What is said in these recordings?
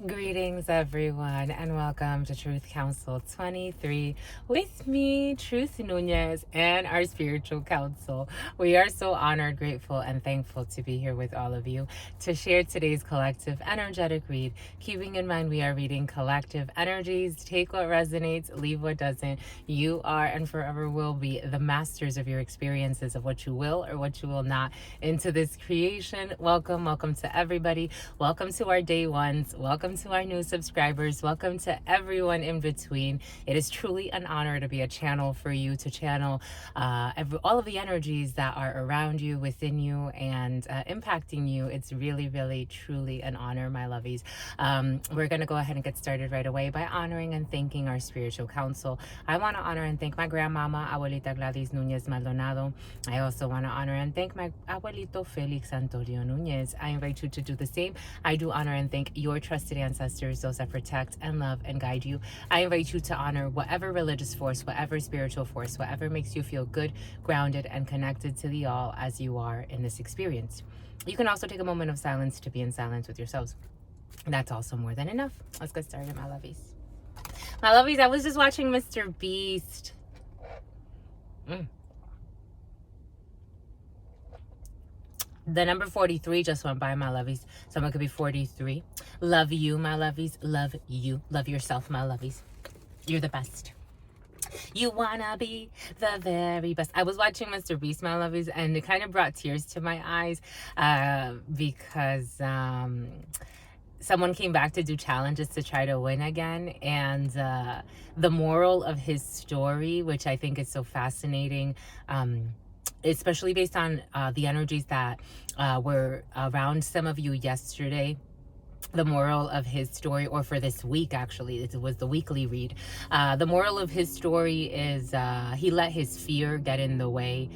Greetings, everyone, and welcome to Truth Council 23 with me, Truth Nunez, and our spiritual council. We are so honored, grateful, and thankful to be here with all of you to share today's collective energetic read. Keeping in mind, we are reading collective energies. Take what resonates, leave what doesn't. You are and forever will be the masters of your experiences, of what you will or what you will not into this creation. Welcome to everybody. Welcome to our day ones. Welcome to our new subscribers. Welcome to everyone in between. It is truly an honor to be a channel for you, to channel all of the energies that are around you, within you, and impacting you. It's really, really, truly an honor, my lovies. We're going to go ahead and get started right away by honoring and thanking our spiritual council. I want to honor and thank my grandmama, Abuelita Gladys Nunez Maldonado. I also want to honor and thank my Abuelito Felix Antonio Nunez. I invite you to do the same. I do honor and thank your trusted ancestors, those that protect and love and guide you. I invite you to honor whatever religious force, whatever spiritual force, whatever makes you feel good, grounded, and connected to the all as you are in this experience. You can also take a moment of silence to be in silence with yourselves. That's also more than enough. Let's get started, my lovies. My lovies, I was just watching Mr. Beast. The number 43 just went by, my lovies. Someone could be 43. Love you, my lovies. Love you. Love yourself, my lovies. You're the best. You wanna be the very best. I was watching Mr. Beast, my lovies, and it kind of brought tears to my eyes because someone came back to do challenges to try to win again, and the moral of his story, which I think is so fascinating, especially based on the energies that were around some of you yesterday. The moral of his story, or for this week, actually, it was the weekly read. The moral of his story is he let his fear get in the way.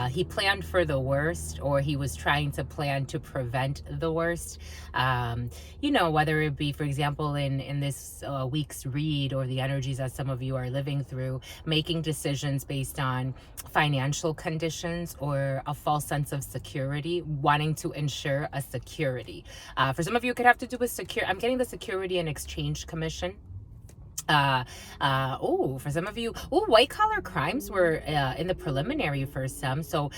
He planned for the worst, or he was trying to plan to prevent the worst. Whether it be, for example, in this week's read, or the energies that some of you are living through, making decisions based on financial conditions or a false sense of security, wanting to ensure a security. For some of you, it could have to do with I'm getting the Security and Exchange Commission. For some of you, white collar crimes were in the preliminary for some. So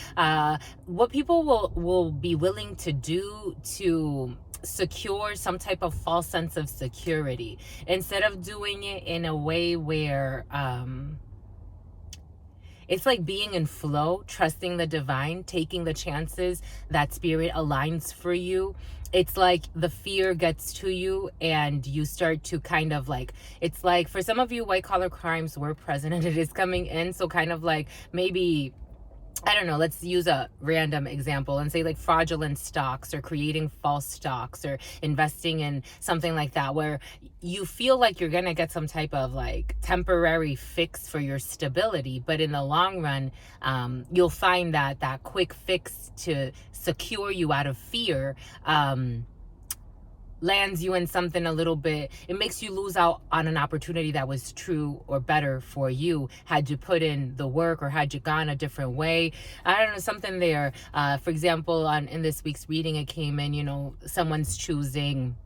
what people will be willing to do to secure some type of false sense of security, instead of doing it in a way where it's like being in flow, trusting the divine, taking the chances that spirit aligns for you. It's like the fear gets to you and you start to kind of like, it's like for some of you, white collar crimes were present and it is coming in. So kind of like maybe, I don't know, let's use a random example and say like fraudulent stocks, or creating false stocks, or investing in something like that, where you feel like you're going to get some type of like temporary fix for your stability. But in the long run, you'll find that that quick fix to secure you out of fear, lands you in something a little bit, it makes you lose out on an opportunity that was true or better for you had you put in the work, or had you gone a different way. I don't know, something there. For example, in this week's reading, it came in, someone's choosing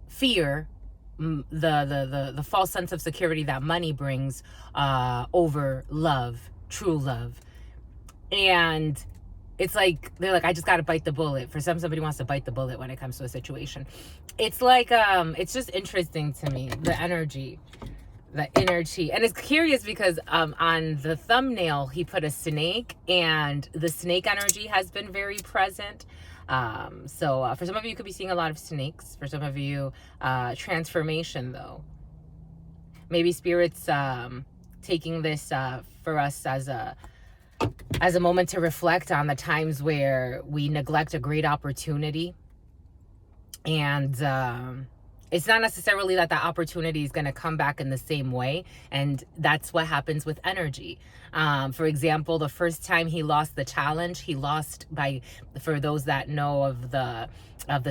fear, the false sense of security that money brings, over love, true love. And it's like, they're like, I just got to bite the bullet. For somebody wants to bite the bullet when it comes to a situation. It's like, it's just interesting to me, the energy. And it's curious because on the thumbnail, he put a snake, and the snake energy has been very present. So for some of you, you could be seeing a lot of snakes. For some of you, transformation, though. Maybe Spirit's taking this for us as a moment to reflect on the times where we neglect a great opportunity. And it's not necessarily that opportunity is going to come back in the same way. And that's what happens with energy. For example, the first time he lost the challenge, he lost for those that know of the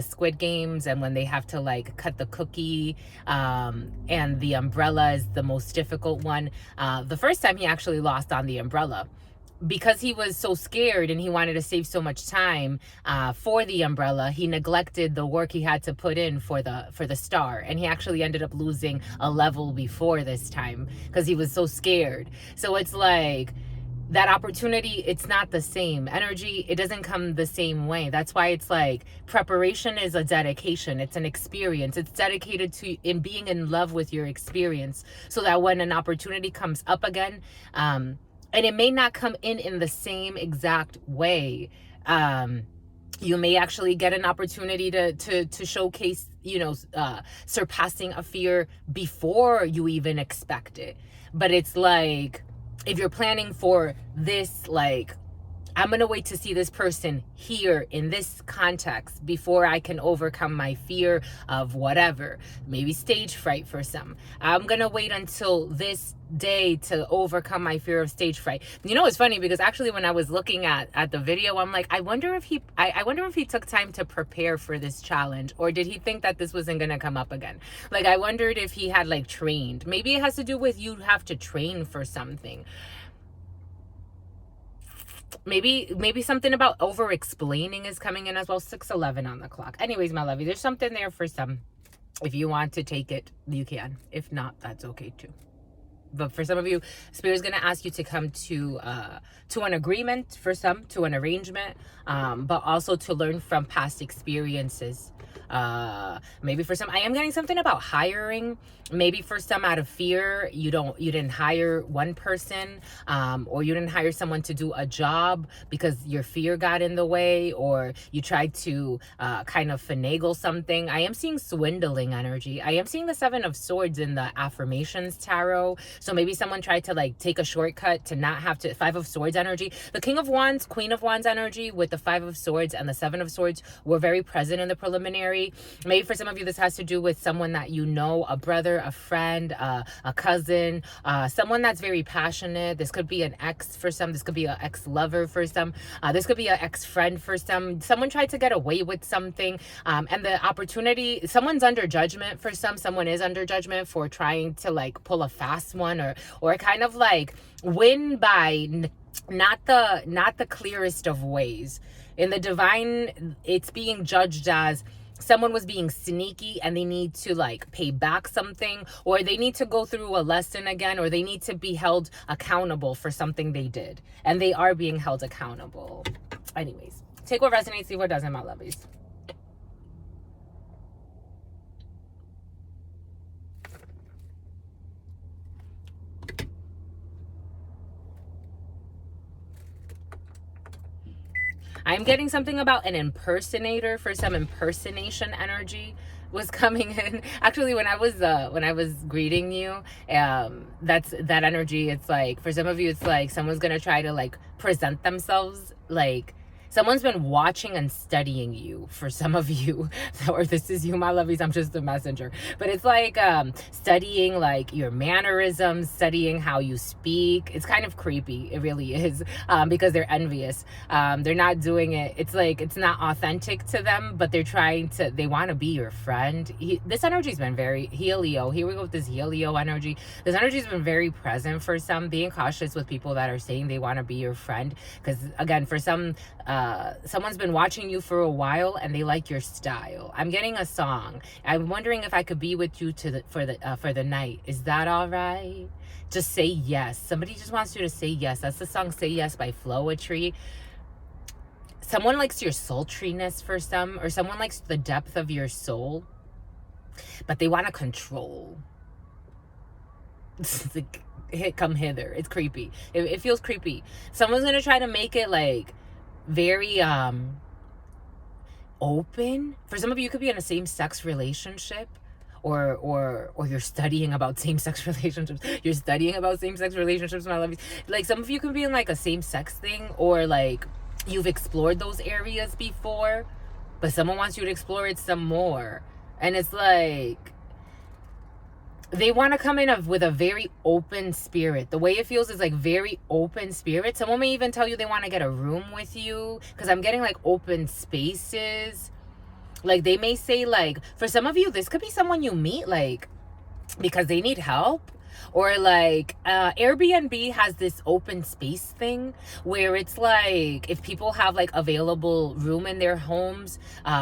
Squid Games, and when they have to like cut the cookie, and the umbrella is the most difficult one. The first time he actually lost on the umbrella. because he was so scared and he wanted to save so much time for the umbrella, he neglected the work he had to put in for the star, and he actually ended up losing a level before this time because he was so scared. So it's like that opportunity, it's not the same energy, it doesn't come the same way. That's why it's like preparation is a dedication, it's an experience, it's dedicated to in being in love with your experience, so that when an opportunity comes up again, and it may not come in the same exact way, you may actually get an opportunity to showcase, surpassing a fear before you even expect it. But it's like, if you're planning for this, like, I'm going to wait to see this person here in this context before I can overcome my fear of whatever, maybe stage fright for some. I'm going to wait until this day to overcome my fear of stage fright. It's funny because actually when I was looking at the video, I'm like, I wonder if he took time to prepare for this challenge, or did he think that this wasn't going to come up again? Like, I wondered if he had like trained. Maybe it has to do with you have to train for something. Maybe something about over explaining is coming in as well. 6:11 on the clock. Anyways, my lovey, there's something there for some. If you want to take it, you can. If not, that's okay too. But for some of you, Spirit is going to ask you to come to an agreement, for some, to an arrangement, but also to learn from past experiences. Maybe for some, I am getting something about hiring. Maybe for some, out of fear, you didn't hire one person, or you didn't hire someone to do a job because your fear got in the way, or you tried to kind of finagle something. I am seeing swindling energy. I am seeing the 7 of Swords in the affirmations tarot. So maybe someone tried to like take a shortcut to not have to. 5 of Swords energy, the King of Wands, Queen of Wands energy with the 5 of Swords and the 7 of Swords were very present in the preliminary. Maybe for some of you, this has to do with someone that you know, a brother, a friend, a cousin, someone that's very passionate. This could be an ex for some. This could be an ex-lover for some. This could be an ex-friend for some. Someone tried to get away with something, and the opportunity, someone's under judgment for some. Someone is under judgment for trying to like pull a fast one, or kind of like win by not the clearest of ways. In the divine, it's being judged as someone was being sneaky and they need to like pay back something, or they need to go through a lesson again, or they need to be held accountable for something they did, and they are being held accountable. Anyways, take what resonates, leave what doesn't, my lovies. I'm getting something about an impersonator. For some, impersonation energy was coming in. Actually, when I was greeting you, that's that energy. It's like, for some of you, it's like someone's gonna try to like present themselves, like someone's been watching and studying you. For some of you, or this is you, my lovies, I'm just a messenger. But it's like studying like your mannerisms, studying how you speak. It's kind of creepy. It really is, because they're envious. They're not doing it. It's like, it's not authentic to them, but they want to be your friend. This energy's been very Helio. Here we go with this Helio energy. This energy's been very present for some. Being cautious with people that are saying they want to be your friend, because again, for some, someone's been watching you for a while and they like your style. I'm getting a song. I'm wondering if I could be with you for the night. Is that all right? Just say yes. Somebody just wants you to say yes. That's the song Say Yes by Flowetry. Someone likes your sultriness for some, or someone likes the depth of your soul, but they want to control. It's like, come hither. It's creepy. It feels creepy. Someone's gonna try to make it like very open. For some of you, you could be in a same-sex relationship, or you're studying about same-sex relationships. You're studying about same-sex relationships, my love. Like, some of you could be in like a same-sex thing, or like you've explored those areas before, but someone wants you to explore it some more. And it's like, they want to come in with a very open spirit. The way it feels is like very open spirit. Someone may even tell you they want to get a room with you, because I'm getting like open spaces. Like, they may say, like, for some of you, this could be someone you meet like because they need help. Or like Airbnb has this open space thing where it's like if people have like available room in their homes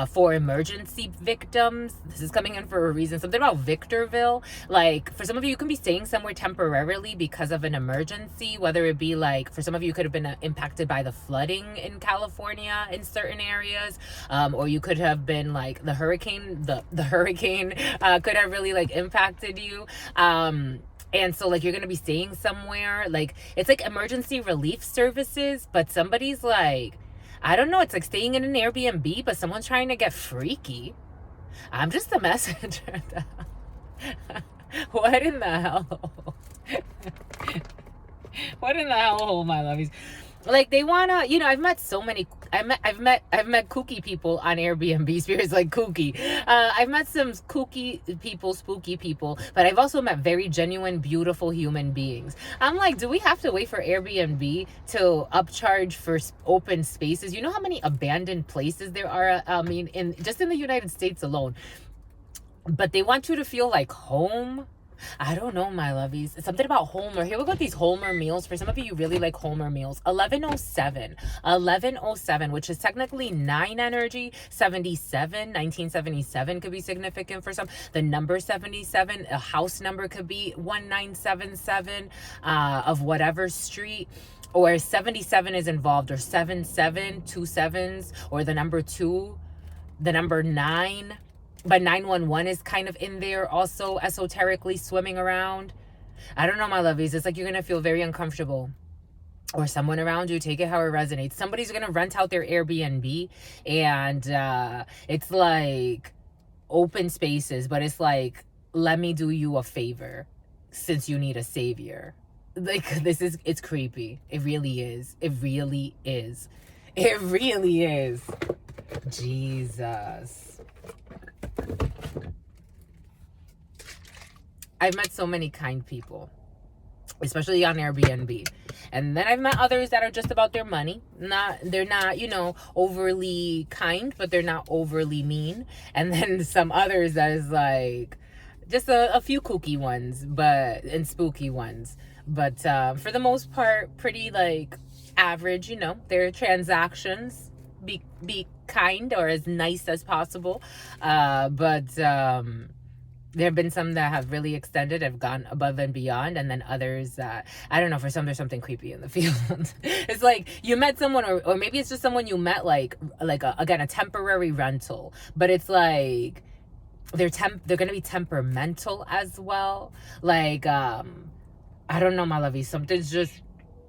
for emergency victims. This is coming in for a reason. Something about Victorville. Like for some of you, you can be staying somewhere temporarily because of an emergency, whether it be like for some of you could have been impacted by the flooding in California in certain areas, or you could have been like the hurricane could have really like impacted you. And so like you're gonna be staying somewhere, like it's like emergency relief services, but somebody's like, I don't know, it's like staying in an Airbnb, but someone's trying to get freaky. I'm just the messenger. What in the hell? What in the hell, oh my lovies? Like they wanna, you know, I've met kooky people on Airbnb. Spirits like kooky. I've met some kooky people, spooky people, but I've also met very genuine, beautiful human beings. I'm like, do we have to wait for Airbnb to upcharge for open spaces? You know how many abandoned places there are? I mean, in just in the United States alone. But they want you to feel like home. I don't know, my lovies. It's something about Homer. Here we got these Homer meals. For some of you, you really like Homer meals. 1107. 1107, which is technically 9 energy. 77. 1977 could be significant for some. The number 77, a house number could be 1977 of whatever street. Or 77 is involved. Or 77, 2 sevens. Or the number 2. The number 9. But 911 is kind of in there also esoterically swimming around. I don't know, my lovies. It's like you're going to feel very uncomfortable. Or someone around you, take it how it resonates. Somebody's going to rent out their Airbnb. And it's like open spaces. But it's like, let me do you a favor since you need a savior. Like, it's creepy. It really is. It really is. It really is. Jesus. I've met so many kind people, especially on Airbnb. And then I've met others that are just about their money. They're not, you know, overly kind, but they're not overly mean. And then some others that is like just a few kooky ones, and spooky ones. But for the most part, pretty like average, you know, their transactions. Be kind or as nice as possible. But there have been some that have really extended, have gone above and beyond, and then others that, I don't know, for some there's something creepy in the field. It's like you met someone, or maybe it's just someone you met like again, a temporary rental, but it's like they're gonna be temperamental as well. Like I don't know, my lovey, something's just,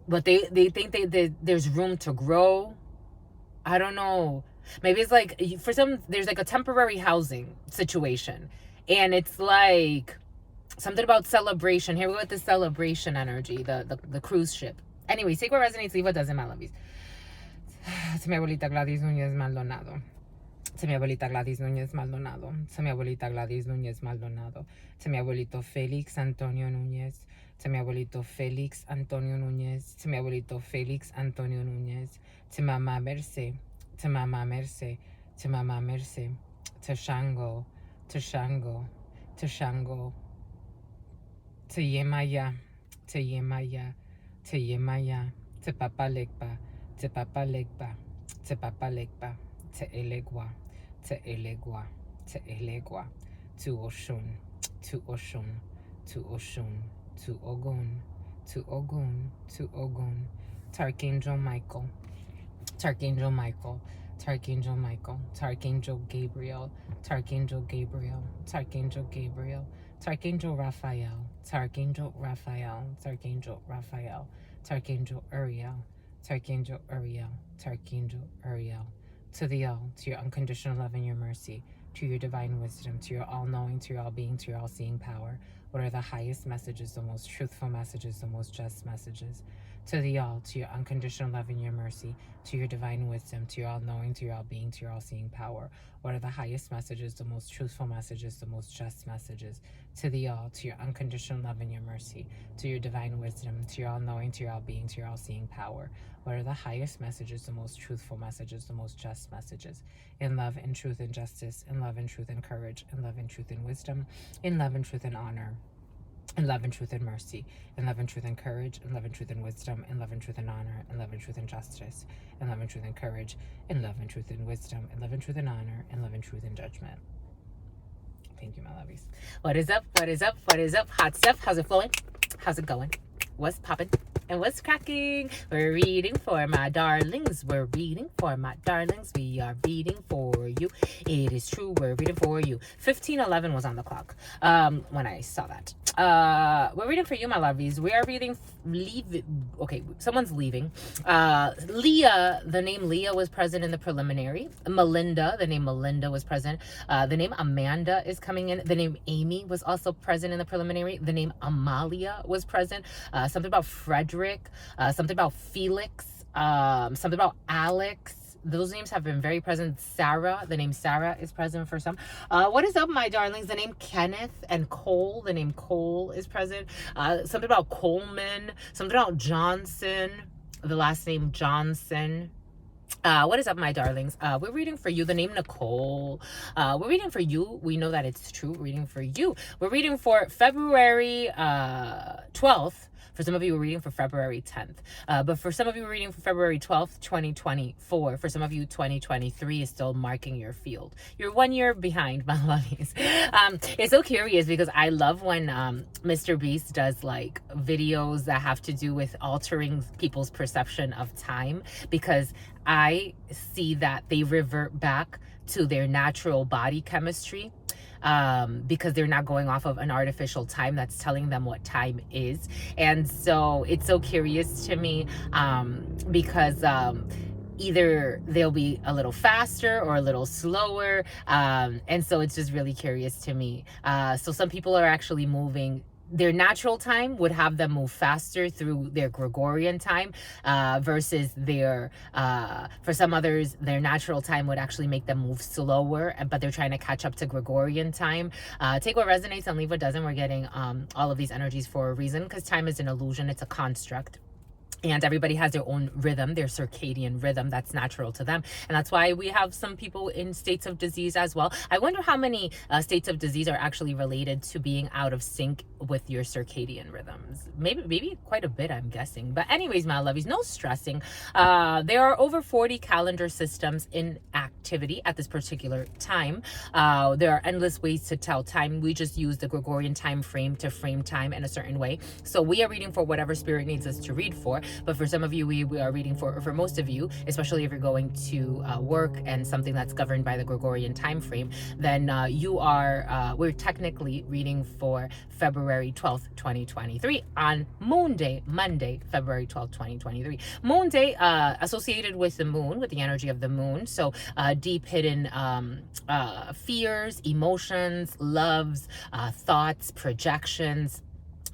but they think there's room to grow. I don't know. Maybe it's like for some there's like a temporary housing situation. And it's like something about celebration. Here we go with the celebration energy, the cruise ship. Anyway, take what resonates, leave what doesn't, my lovies. Se mi abuelita Gladys Núñez Maldonado. Se mi abuelita Gladys Núñez Maldonado. Se mi abuelita Gladys Núñez Maldonado. Se mi abuelito Félix Antonio Núñez. Se mi abuelito Félix Antonio Núñez. Se mi abuelito Félix Antonio Núñez. Se mamá Merce. Se mamá Merce. Se mamá Merce. Te Shango. To Shango, to Shango, to Yemaya, to Yemaya, to Yemaya, to Papa Legba, to Papa Legba, to Papa Legba, to Elegua, to Elegua, to Elegua, to Oshun, to Oshun, to Oshun, to Ogun, to Ogun, to Ogun, Tarchangel Michael, Tarchangel Michael. Tarchangel Michael, Tarchangel Gabriel, Tarchangel Gabriel, Tarchangel Gabriel, Tarchangel Raphael, Tarchangel Raphael, Tarchangel Raphael, Tarchangel Uriel, Tarchangel Uriel, Tarchangel Uriel, to the all, to your unconditional love and your mercy, to your divine wisdom, to your all-knowing, to your all-being, to your all-seeing power. What are the highest messages, the most truthful messages, the most just messages? To the all, to your unconditional love and your mercy, to your divine wisdom, to your all-knowing, to your all-being, to your all-seeing power. What are the highest messages, the most truthful messages, the most just messages? To the all, to your unconditional love and your mercy, to your divine wisdom, to your all-knowing, to your all-being, to your all-seeing power. What are the highest messages, the most truthful messages, the most just messages? In love and truth and justice, in love and truth and courage, in love and truth and wisdom, in love and truth and honor. in love and truth and mercy, in love and truth and courage, in love and truth and wisdom, in love and truth and honor, in love and truth and justice, in love and truth and courage, in love and truth and wisdom, in love and truth and honor, in love and truth and judgment. Thank you, my lovies. What is up? What is up? What is up? Hot stuff. How's it flowing? How's it going? What's popping? And what's cracking? We're reading for my darlings. We're reading for my darlings. We are reading for you. It is true. We're reading for you. 15:11 was on the clock when I saw that. We're reading for you, my lovies. We are reading. Okay, someone's leaving. Leah, the name Leah was present in the preliminary. Melinda, the name Melinda was present. The name Amanda is coming in. The name Amy was also present in the preliminary. The name Amalia was present. Something about Frederick. Something about Felix. Something about Alex. Those names have been very present. Sarah, the name Sarah is present for some. What is up, my darlings? The name Kenneth and Cole, the name Cole is present. Something about Coleman, something about Johnson, the last name Johnson. What is up, my darlings? We're reading for you, the name Nicole. We're reading for you. We know that it's true. We're reading for you. We're reading for February 12th. For some of you, we're reading for February 10th. But for some of you, we're reading for February 12th, 2024. For some of you, 2023 is still marking your field. You're 1 year behind, my lovies. It's so curious because I love when Mr. Beast does like videos that have to do with altering people's perception of time, because I see that they revert back to their natural body chemistry. Because they're not going off of an artificial time that's telling them what time is. And so it's so curious to me because either they'll be a little faster or a little slower. And so it's just really curious to me. So some people are actually moving. Their natural time would have them move faster through their Gregorian time versus their, for some others, their natural time would actually make them move slower, but they're trying to catch up to Gregorian time. Take what resonates and leave what doesn't. We're getting all of these energies for a reason, because time is an illusion. It's a construct. And everybody has their own rhythm, their circadian rhythm that's natural to them. And that's why we have some people in states of disease as well. I wonder how many states of disease are actually related to being out of sync with your circadian rhythms. Maybe quite a bit, I'm guessing. But anyways, my lovies, no stressing. There are over 40 calendar systems in activity at this particular time. There are endless ways to tell time. We just use the Gregorian time frame to frame time in a certain way. So we are reading for whatever spirit needs us to read for. But for some of you, we are reading for most of you, especially if you're going to work and something that's governed by the Gregorian time frame, then we're technically reading for February 12th, 2023 on Moon Day, Monday, February 12th, 2023. Moon Day associated with the moon, with the energy of the moon. So deep hidden fears, emotions, loves, thoughts, projections,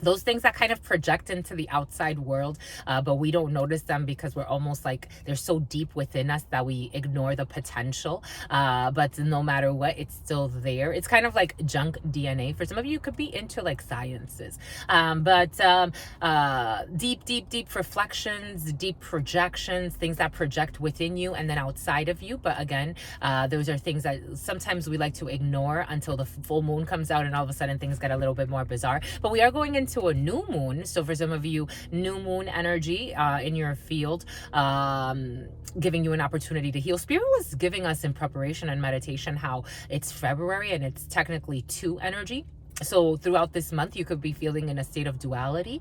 those things that kind of project into the outside world, but we don't notice them because we're almost like they're so deep within us that we ignore the potential. But no matter what, it's still there. It's kind of like junk DNA. For some of you, it could be into like sciences. Deep reflections, deep projections, things that project within you and then outside of you. But again, those are things that sometimes we like to ignore until the full moon comes out and all of a sudden things get a little bit more bizarre. But we are going into a new moon. So for some of you, new moon energy in your field, giving you an opportunity to heal. Spirit was giving us in preparation and meditation how it's February and it's technically 2 energy. So throughout this month, you could be feeling in a state of duality.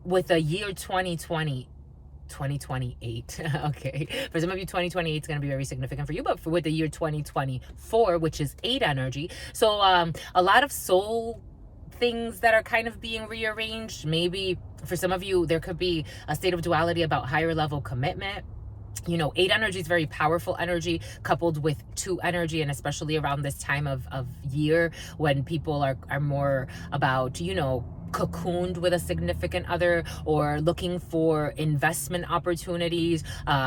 With the year 2028. Okay, for some of you 2028 is going to be very significant for you, but with the year 2024, which is 8 energy, so a lot of soul things that are kind of being rearranged. Maybe for some of you there could be a state of duality about higher level commitment. 8 energy is very powerful energy coupled with 2 energy, and especially around this time of year when people are more about cocooned with a significant other, or looking for investment opportunities,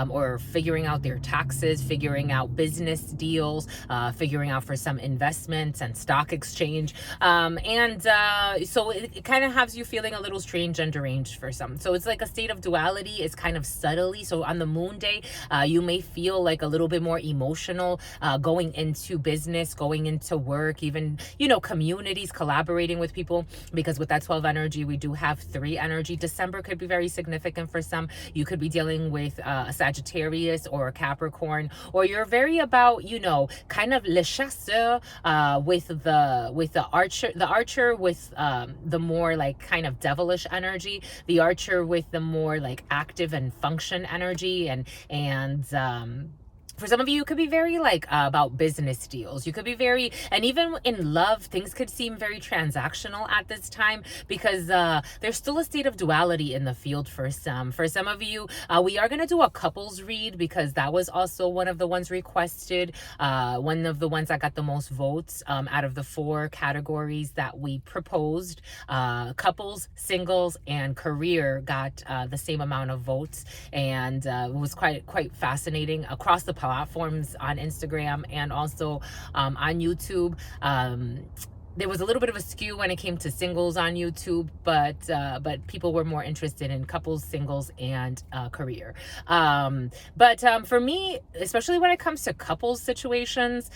or figuring out their taxes, figuring out business deals, figuring out for some investments and stock exchange. So it kind of has you feeling a little strange and deranged for some. So it's like a state of duality. It's kind of subtly. So on the moon day, you may feel like a little bit more emotional, going into business, going into work, even, communities, collaborating with people, because with that 12 energy, we do have 3 energy. December could be very significant for some. You could be dealing with a Sagittarius or a Capricorn, or you're very about, kind of le chasseur, with the archer with the more like kind of devilish energy, the archer with the more like active and function energy, and for some of you, it could be very like about business deals. You could be very, and even in love, things could seem very transactional at this time, because there's still a state of duality in the field for some. For some of you, we are going to do a couples read, because that was also one of the ones requested, one of the ones that got the most votes out of the 4 categories that we proposed. Couples, singles, and career got the same amount of votes, and it was quite fascinating across the platforms on Instagram and also on YouTube. There was a little bit of a skew when it came to singles on YouTube, but people were more interested in couples, singles, and career. But for me, especially when it comes to couples situations,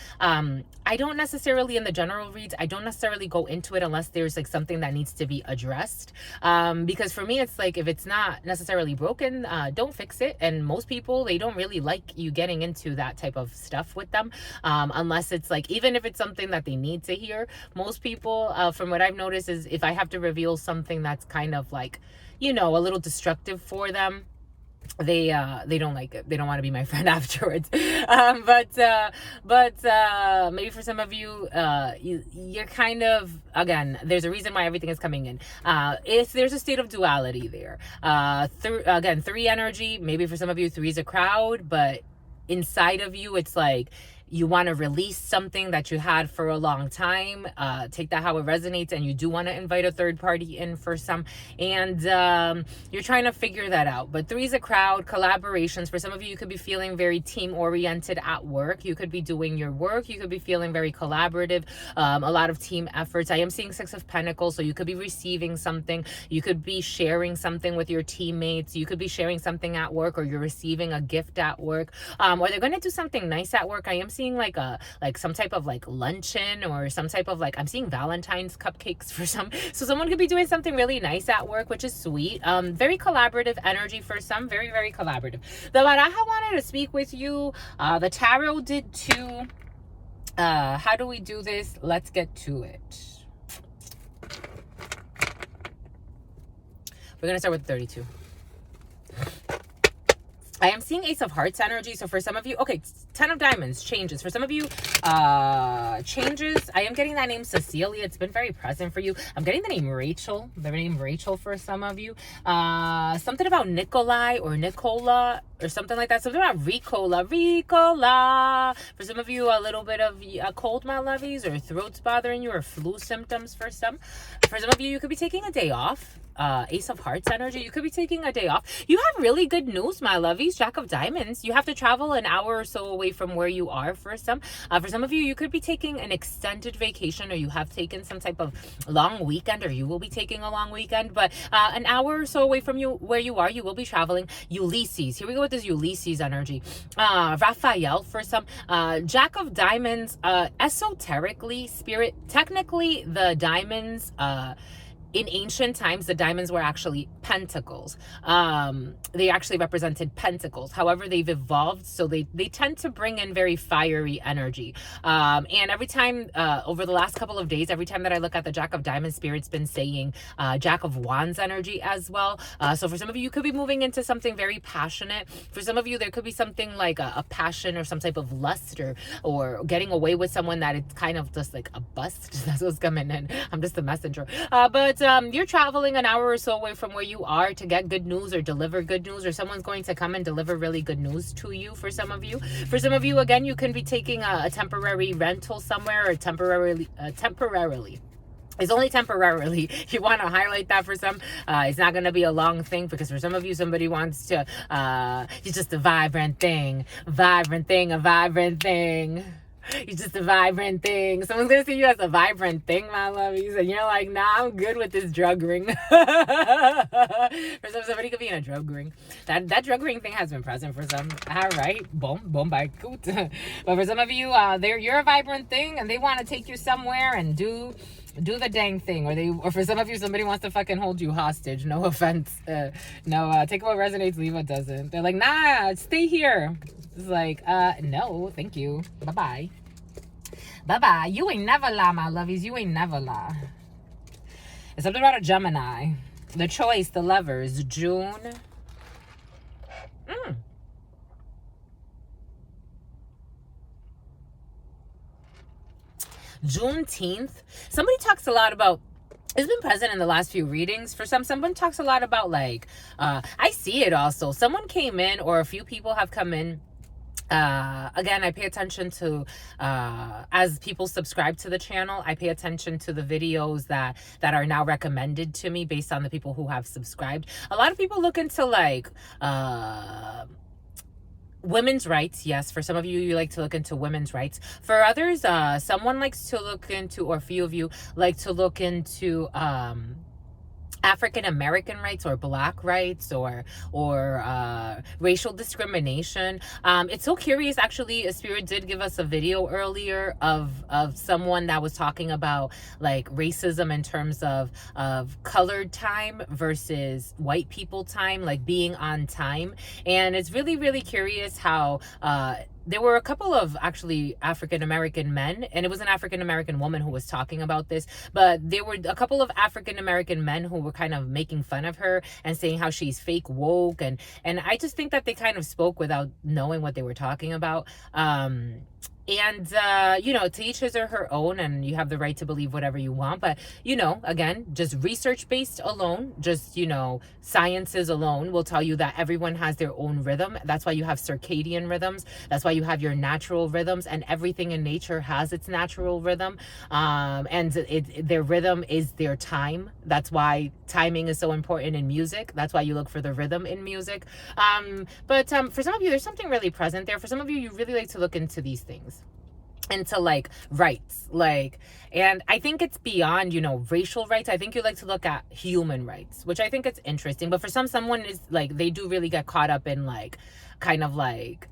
I don't necessarily, in the general reads, I don't necessarily go into it unless there's like something that needs to be addressed. Because for me, it's like, if it's not necessarily broken, don't fix it. And most people, they don't really like you getting into that type of stuff with them, unless it's like, even if it's something that they need to hear. Most people, from what I've noticed, is if I have to reveal something that's kind of like, a little destructive for them, they don't like it. They don't want to be my friend afterwards. But maybe for some of you, you're kind of, again, there's a reason why everything is coming in. If there's a state of duality there, again, 3 energy, maybe for some of you, 3 is a crowd, but inside of you, it's like, you want to release something that you had for a long time. Take that how it resonates, and you do want to invite a third party in for some, and you're trying to figure that out. But 3 is a crowd, collaborations. For some of you, you could be feeling very team oriented at work. You could be doing your work. You could be feeling very collaborative, a lot of team efforts. I am seeing 6 of Pentacles, so you could be receiving something. You could be sharing something with your teammates. You could be sharing something at work, or you're receiving a gift at work, or they're going to do something nice at work. I am seeing like some type of like luncheon, or some type of like, I'm seeing Valentine's cupcakes for some. So someone could be doing something really nice at work, which is sweet. Very collaborative energy for some, very, very collaborative. The Baraja wanted to speak with you. The Tarot did too. How do we do this? Let's get to it. We're going to start with 32. I am seeing Ace of Hearts energy. So for some of you, okay, 10 of Diamonds, changes. For some of you, changes. I am getting that name Cecilia. It's been very present for you. I'm getting the name Rachel. The name Rachel for some of you. Something about Nikolai or Nicola or something like that. Something about Ricola. For some of you, a little bit of a cold, my lovies, or throats bothering you, or flu symptoms for some. For some of you, you could be taking a day off. Ace of Hearts energy. You could be taking a day off. You have really good news, my lovies. Jack of Diamonds. You have to travel an hour or so away from where you are for some. For some of you, you could be taking an extended vacation, or you have taken some type of long weekend, or you will be taking a long weekend. But an hour or so away from you where you are, you will be traveling. Ulysses. Here we go with this Ulysses energy. Raphael for some. Jack of Diamonds. Esoterically, spirit. Technically, the diamonds. In ancient times, the diamonds were actually pentacles. They actually represented pentacles. However, they've evolved, so they tend to bring in very fiery energy. And every time, over the last couple of days, every time that I look at the Jack of Diamonds, Spirit's been saying Jack of Wands energy as well. So for some of you, you could be moving into something very passionate. For some of you, there could be something like a passion or some type of lust, or getting away with someone that it's kind of just like a bust. That's what's coming in. I'm just a messenger. But you're traveling an hour or so away from where you are to get good news or deliver good news, or someone's going to come and deliver really good news to you for some of you. For some of you, again, you can be taking a temporary rental somewhere, or temporarily. It's only temporarily. You want to highlight that for some. It's not going to be a long thing, because for some of you, somebody wants to, you're just a vibrant thing. A vibrant thing. You're just a vibrant thing. Someone's going to see you as a vibrant thing, my lovies. And you're like, nah, I'm good with this drug ring. For somebody could be in a drug ring. That drug ring thing has been present for some. All right. Boom, by coot. But for some of you, you're a vibrant thing, and they want to take you somewhere and do the dang thing, or for some of you, somebody wants to fucking hold you hostage. No offense. No, take what resonates, leave what doesn't. They're like, nah, stay here. It's like, no, thank you. Bye-bye. Bye-bye. You ain't never lie, my lovies. You ain't never lie. It's something about a Gemini. The choice, the lovers, June. Juneteenth. Somebody talks a lot about, it's been present in the last few readings for someone talks a lot about, like, I see it also. Someone came in, or a few people have come in. Again, I pay attention to, as people subscribe to the channel, I pay attention to the videos that are now recommended to me based on the people who have subscribed. A lot of people look into, like, women's rights. Yes, for some of you, you like to look into women's rights. For others, someone likes to look into, or a few of you like to look into, African American rights, or Black rights, or racial discrimination. It's so curious, actually. A spirit did give us a video earlier of someone that was talking about, like, racism in terms of colored time versus white people time, like being on time. And it's really, really curious how there were a couple of actually African-American men, and it was an African-American woman who was talking about this, but there were a couple of African-American men who were kind of making fun of her and saying how she's fake woke, and I just think that they kind of spoke without knowing what they were talking about. And, you know, to each his or her own, and you have the right to believe whatever you want. But, you know, again, just research-based alone, just, you know, sciences alone will tell you that everyone has their own rhythm. That's why you have circadian rhythms. That's why you have your natural rhythms, and everything in nature has its natural rhythm. And their rhythm is their time. That's why timing is so important in music. That's why you look for the rhythm in music. But for some of you, there's something really present there. For some of you, you really like to look into these things, into, like, rights, like, and I think it's beyond, you know, racial rights. I think you like to look at human rights, which I think it's interesting. But for someone is like, they do really get caught up in, like, kind of like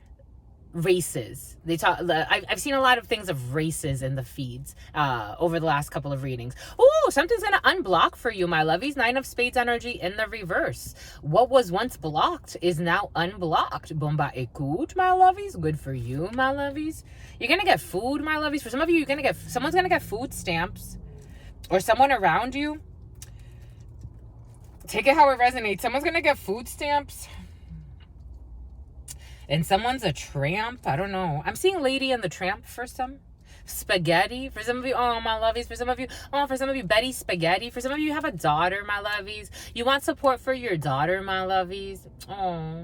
races. They talk, I've seen a lot of things of races in the feeds over the last couple of readings. Oh, something's gonna unblock for you, my lovies. 9 of Spades energy in the reverse. What was once blocked is now unblocked. Bomba écoute, my lovies. Good for you, my lovies. You're gonna get food, my lovies. For some of you, someone's gonna get food stamps, or someone around you. Take it how it resonates. Someone's gonna get food stamps, and someone's a tramp. I don't know. I'm seeing Lady and the Tramp for some. Spaghetti. For some of you, oh, my lovies. For some of you, Betty Spaghetti. For some of you, have a daughter, my lovies. You want support for your daughter, my lovies. Oh.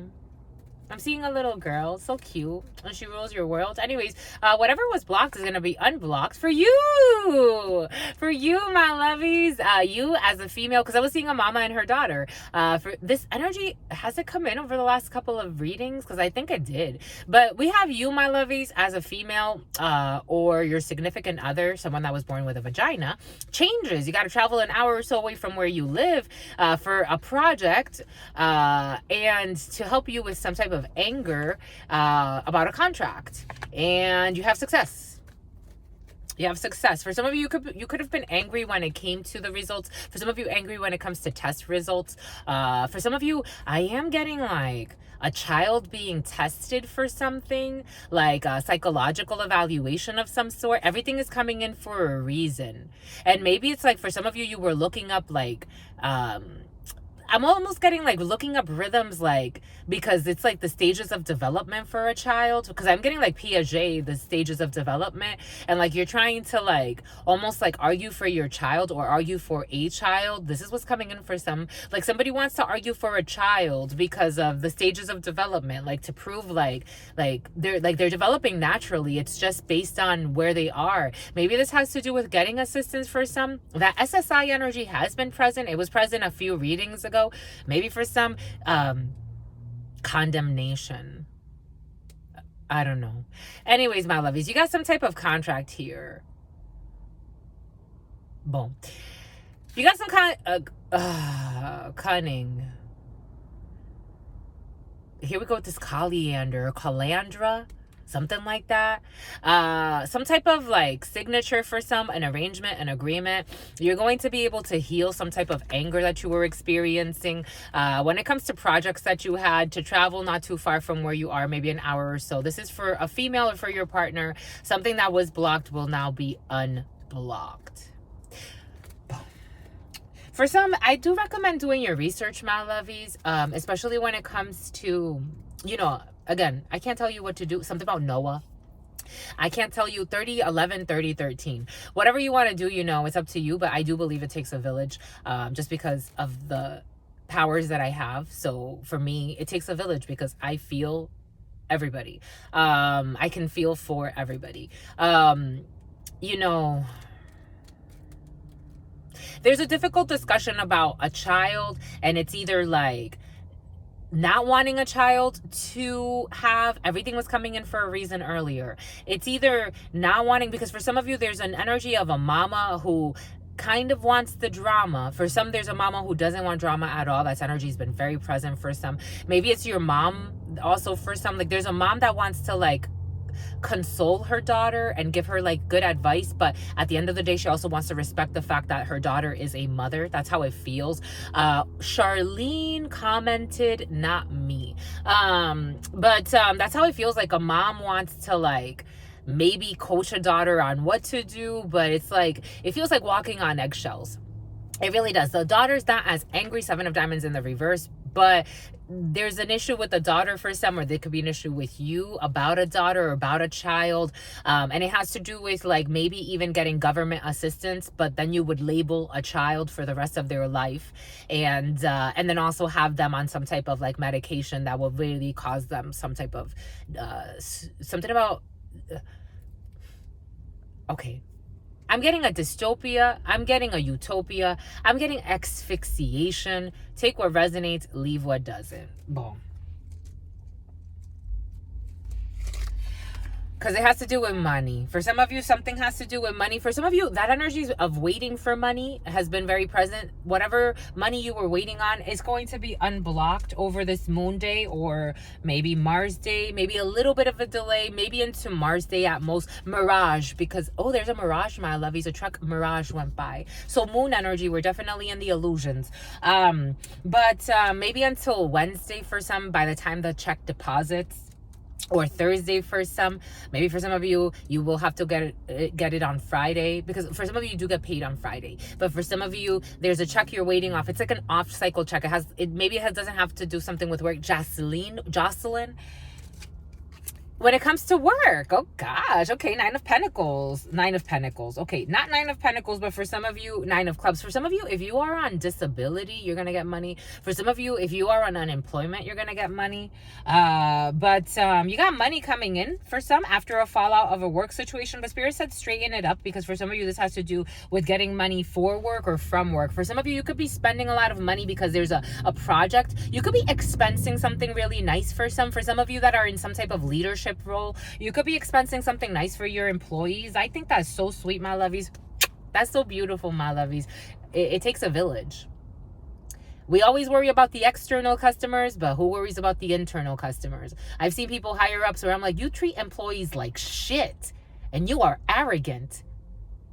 I'm seeing a little girl, so cute, and she rules your world. Anyways, whatever was blocked is going to be unblocked for you. For you, my lovies. You as a female, because I was seeing a mama and her daughter. For this energy, has it come in over the last couple of readings? Because I think it did. But we have you, my lovies, as a female, or your significant other, someone that was born with a vagina, changes. You got to travel an hour or so away from where you live for a project, and to help you with some type of anger about a contract, and you have success. You have success. For some of you, you could have been angry when it came to the results. For some of you, angry when it comes to test results. For some of you, I am getting, like, a child being tested for something, like a psychological evaluation of some sort. Everything is coming in for a reason. And maybe it's like, for some of you, you were looking up, like, I'm almost getting like looking up rhythms, like, because it's like the stages of development for a child, because I'm getting like Piaget, the stages of development, and like you're trying to like almost like argue for your child or argue for a child. This is what's coming in for some, like somebody wants to argue for a child because of the stages of development, like to prove like they're developing naturally. It's just based on where they are. Maybe this has to do with getting assistance for some. That SSI energy has been present. It was present a few readings ago. Maybe for some, condemnation. I don't know. Anyways, my lovies, you got some type of contract here. Boom. You got some kind of cunning. Here we go with this calandra, something like that. Some type of like signature for some, an arrangement, an agreement. You're going to be able to heal some type of anger that you were experiencing. When it comes to projects that you had, to travel not too far from where you are, maybe an hour or so. This is for a female or for your partner. Something that was blocked will now be unblocked. For some, I do recommend doing your research, my lovies, especially when it comes to, you know, again, I can't tell you what to do. Something about Noah. I can't tell you 30, 11, 30, 13. Whatever you want to do, you know, it's up to you. But I do believe it takes a village, just because of the powers that I have. So for me, it takes a village because I feel everybody. I can feel for everybody. You know, there's a difficult discussion about a child, and it's either like not wanting a child to have, everything was coming in for a reason earlier. It's either not wanting, because for some of you, there's an energy of a mama who kind of wants the drama. For some, there's a mama who doesn't want drama at all. That energy has been very present for some. Maybe it's your mom also for some. Like there's a mom that wants to like console her daughter and give her like good advice, but at the end of the day she also wants to respect the fact that her daughter is a mother. That's how it feels. Charlene commented, not me, but that's how it feels. Like a mom wants to like maybe coach a daughter on what to do, but it's like it feels like walking on eggshells. It really does. The daughter's not as angry, 7 of diamonds in the reverse, but there's an issue with the daughter for some, or there could be an issue with you about a daughter or about a child. And it has to do with like maybe even getting government assistance, but then you would label a child for the rest of their life. And then also have them on some type of like medication that will really cause them some type of, something about, okay. I'm getting a dystopia. I'm getting a utopia. I'm getting asphyxiation. Take what resonates, leave what doesn't. Boom. Because it has to do with money. For some of you, something has to do with money. For some of you, that energy of waiting for money has been very present. Whatever money you were waiting on is going to be unblocked over this moon day, or maybe Mars day. Maybe a little bit of a delay. Maybe into Mars day at most. Mirage, because, oh, there's a mirage, my lovies. A truck mirage went by. So moon energy, we're definitely in the illusions. But maybe until Wednesday for some, by the time the check deposits. Or Thursday for some. Maybe for some of you, you will have to get it on Friday, because for some of you do get paid on Friday. But for some of you, there's a check you're waiting off. It's like an off cycle check. It doesn't have to do something with work. Jocelyn. When it comes to work, oh gosh, okay, 9 of Pentacles. Okay, not 9 of Pentacles, but for some of you, 9 of Clubs. For some of you, if you are on disability, you're gonna get money. For some of you, if you are on unemployment, you're gonna get money. But you got money coming in for some after a fallout of a work situation. But Spirit said straighten it up, because for some of you, this has to do with getting money for work or from work. For some of you, you could be spending a lot of money because there's a project. You could be expensing something really nice for some. For some of you that are in some type of leadership role, you could be expensing something nice for your employees. I think that's so sweet, my lovies. That's so beautiful, my lovies. It takes a village. We always worry about the external customers, but who worries about the internal customers? I've seen people higher ups where I'm like, you treat employees like shit and you are arrogant.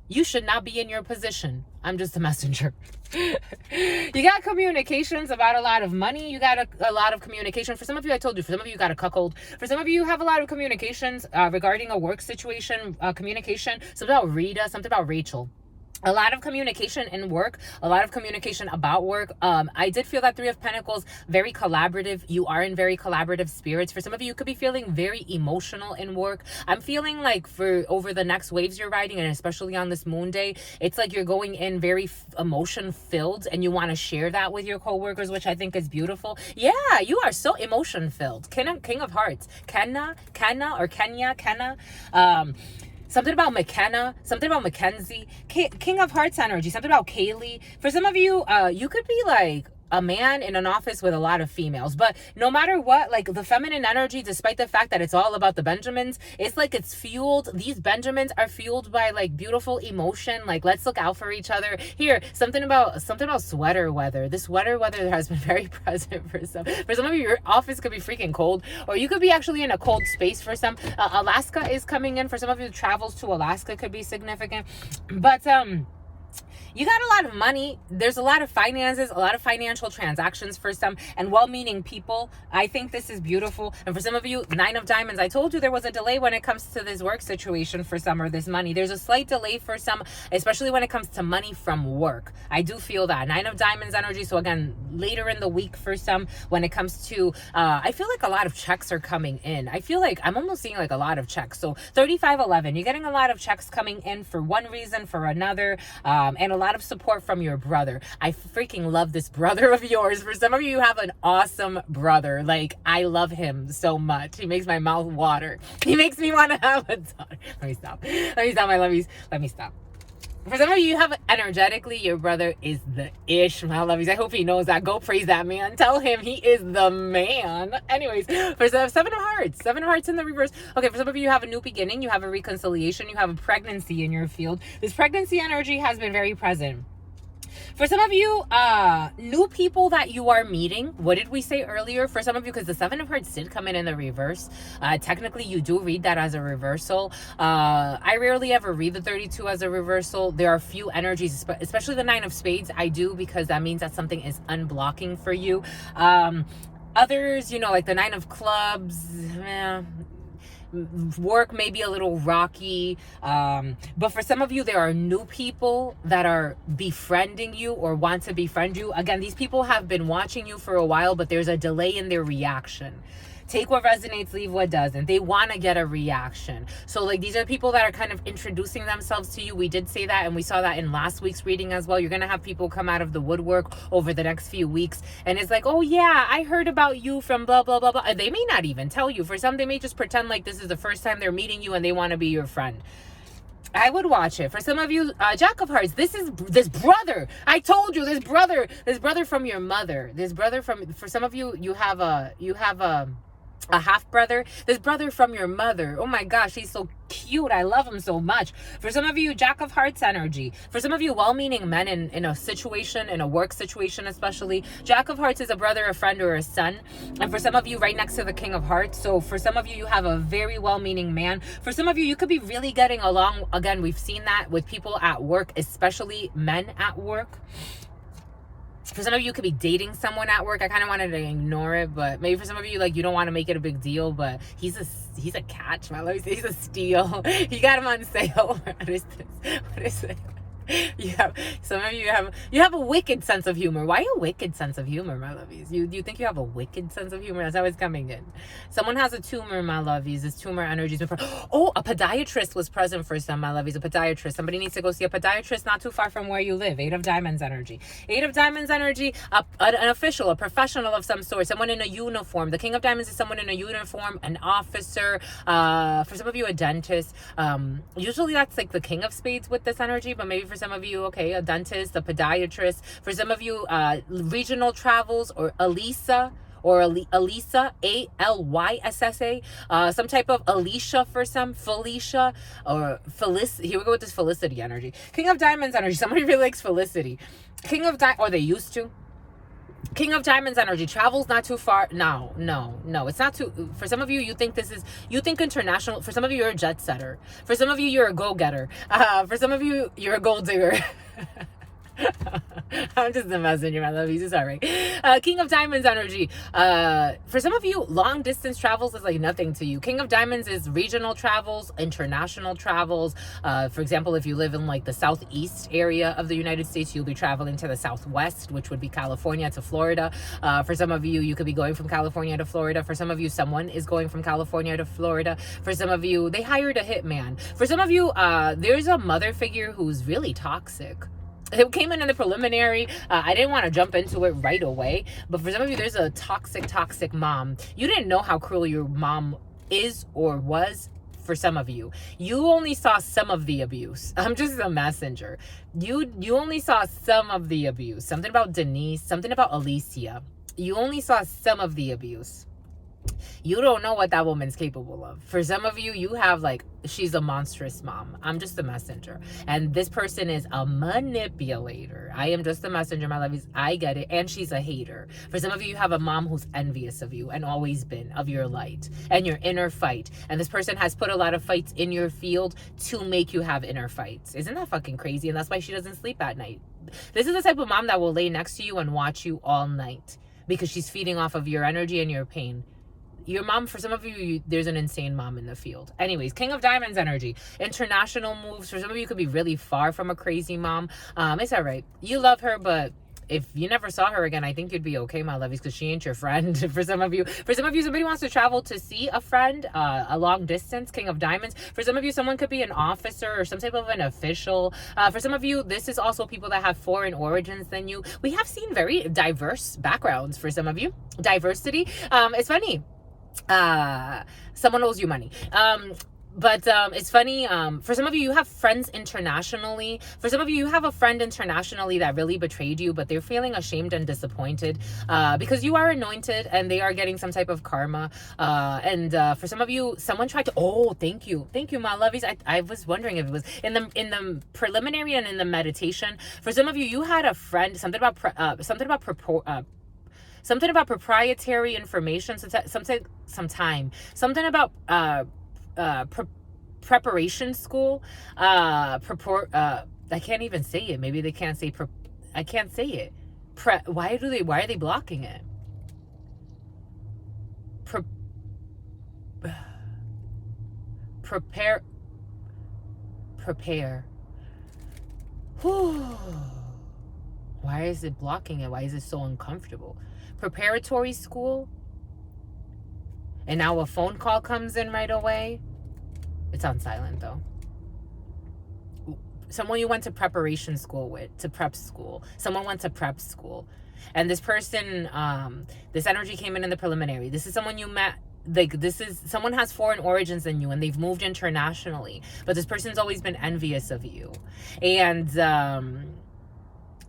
You should not be in your position. I'm just a messenger. You got communications about a lot of money. You got a lot of communication. For some of you, I told you. For some of you, got a cuckold. For some of you, have a lot of communications regarding a work situation, communication. Something about Rita, something about Rachel. A lot of communication in work, a lot of communication about work. I did feel that Three of Pentacles, very collaborative. You are in very collaborative spirits. For some of you, you could be feeling very emotional in work. I'm feeling like for over the next waves you're riding, and especially on this moon day, it's like you're going in very emotion filled, and you want to share that with your coworkers, which I think is beautiful. Yeah, you are so emotion filled. King of Hearts. Kenna. Something about McKenna, something about Mackenzie, King of Hearts energy, something about Kaylee. For some of you, you could be like a man in an office with a lot of females, but no matter what, like the feminine energy, despite the fact that it's all about the Benjamins, it's like it's fueled. These Benjamins are fueled by like beautiful emotion. Like, let's look out for each other. Here, something about sweater weather. This sweater weather has been very present for some. For some of you, your office could be freaking cold, or you could be actually in a cold space for some. Alaska is coming in. For some of you, travels to Alaska could be significant, but you got a lot of money. There's a lot of finances, a lot of financial transactions for some, and well-meaning people. I think this is beautiful. And for some of you, Nine of Diamonds, I told you there was a delay when it comes to this work situation for some, or this money. There's a slight delay for some, especially when it comes to money from work. I do feel that. Nine of Diamonds energy. So again, later in the week for some, when it comes to, I feel like a lot of checks are coming in. I feel like I'm almost seeing like a lot of checks. So 3511, you're getting a lot of checks coming in for one reason, for another, and a lot of support from your brother. I freaking love this brother of yours. For some of you, you have an awesome brother. Like, I love him so much. He makes my mouth water. He makes me want to have a daughter. Let me stop, my lovies. Let me stop. For some of you, you have energetically, your brother is the ish, my lovies. I hope he knows that. Go praise that man. Tell him he is the man. Anyways, for some, Seven of Hearts in the reverse. Okay, for some of you, you have a new beginning. You have a reconciliation. You have a pregnancy in your field. This pregnancy energy has been very present. For some of you, new people that you are meeting. What did we say earlier? For some of you, because the Seven of Hearts did come in the reverse. Technically, you do read that as a reversal. I rarely ever read the 32 as a reversal. There are few energies, especially the Nine of Spades. I do, because that means that something is unblocking for you. Others, you know, like the Nine of Clubs, work may be a little rocky, but for some of you, there are new people that are befriending you or want to befriend you. Again, these people have been watching you for a while, but there's a delay in their reaction. Take what resonates, leave what doesn't. They want to get a reaction. So like, these are people that are kind of introducing themselves to you. We did say that, and we saw that in last week's reading as well. You're going to have people come out of the woodwork over the next few weeks. And it's like, oh yeah, I heard about you from blah, blah, blah, blah. And they may not even tell you. For some, they may just pretend like this is the first time they're meeting you and they want to be your friend. I would watch it. For some of you, Jack of Hearts, this brother. I told you, this brother from your mother. For some of you, you have a half brother. This brother from your mother. Oh my gosh, he's so cute. I love him so much. For some of you, Jack of Hearts energy. For some of you, well-meaning men in a situation, in a work situation especially, Jack of Hearts is a brother, a friend, or a son. And for some of you, right next to the King of Hearts. So for some of you, you have a very well-meaning man. For some of you, you could be really getting along. Again, we've seen that with people at work, especially men at work. For some of you, you could be dating someone at work. I kind of wanted to ignore it, but maybe for some of you, like, you don't want to make it a big deal, but he's a catch, my love. He's a steal. You got him on sale. What is this? What is it? Some of you have a wicked sense of humor. Why a wicked sense of humor, my lovies? You think you have a wicked sense of humor? That's how it's coming in. Someone has a tumor, my lovies. This tumor energy is oh, a podiatrist was present for some, my lovies. A podiatrist. Somebody needs to go see a podiatrist not too far from where you live. Eight of Diamonds energy. Eight of Diamonds energy. An official, a professional of some sort. Someone in a uniform. The King of Diamonds is someone in a uniform, an officer. For some of you, a dentist. Usually that's like the King of Spades with this energy, but maybe for some of you, okay, a dentist, a podiatrist. For some of you, regional travels, or Elisa, Alyssa, some type of Alicia for some, Felicia, or Felicity. Here we go with this Felicity energy. King of Diamonds energy. Somebody really likes Felicity. Or they used to. King of Diamonds energy. Travels not too far. No. It's not too. For some of you, you think international. For some of you, you're a jet setter. For some of you, you're a go-getter. For some of you, you're a gold digger. I'm just the messenger, my love. It's all right. King of Diamonds energy. For some of you, long distance travels is like nothing to you. King of Diamonds is regional travels, international travels. For example, if you live in like the southeast area of the United States, you'll be traveling to the southwest, which would be California to Florida. For some of you, you could be going from California to Florida. For some of you, someone is going from California to Florida. For some of you, they hired a hitman. For some of you, there's a mother figure who's really toxic. It came in the preliminary. I didn't want to jump into it right away. But for some of you, there's a toxic mom. You didn't know how cruel your mom is or was. For some of you, you only saw some of the abuse. I'm just a messenger. You only saw some of the abuse. Something about Denise, something about Alicia. You only saw some of the abuse. You don't know what that woman's capable of. For some of you, you have like, she's a monstrous mom. I'm just a messenger. And this person is a manipulator. I am just a messenger, my lovies. I get it. And she's a hater. For some of you, you have a mom who's envious of you and always been, of your light and your inner fight. And this person has put a lot of fights in your field to make you have inner fights. Isn't that fucking crazy? And that's why she doesn't sleep at night. This is the type of mom that will lay next to you and watch you all night because she's feeding off of your energy and your pain. Your mom, for some of you, there's an insane mom in the field. Anyways, King of Diamonds energy. International moves. For some of you, could be really far from a crazy mom. It's all right. You love her, but if you never saw her again, I think you'd be okay, my lovies, because she ain't your friend. For some of you, somebody wants to travel to see a friend, a long distance. King of Diamonds. For some of you, someone could be an officer or some type of an official. For some of you, this is also people that have foreign origins than you. We have seen very diverse backgrounds for some of you. Diversity. It's funny. Someone owes you money. But it's funny, for some of you, you have friends internationally. For some of you, you have a friend internationally that really betrayed you, but they're feeling ashamed and disappointed because you are anointed and they are getting some type of karma. And for some of you, someone tried to, oh, thank you, my lovies. I was wondering if it was in the preliminary and in the meditation. For some of you, you had a friend, something about proprietary information, something about preparation school, I can't even say it. Maybe they can't say I can't say it. Why are they blocking it? Prepare. Whew. Why is it blocking it? Why is it so uncomfortable? Preparatory school, and now a phone call comes in right away. It's on silent though. Someone you went to preparation school with, to prep school. Someone went to prep school, and this person, this energy came in the preliminary. This is someone you met. Like, this is someone has foreign origins than you, and they've moved internationally, but this person's always been envious of you, and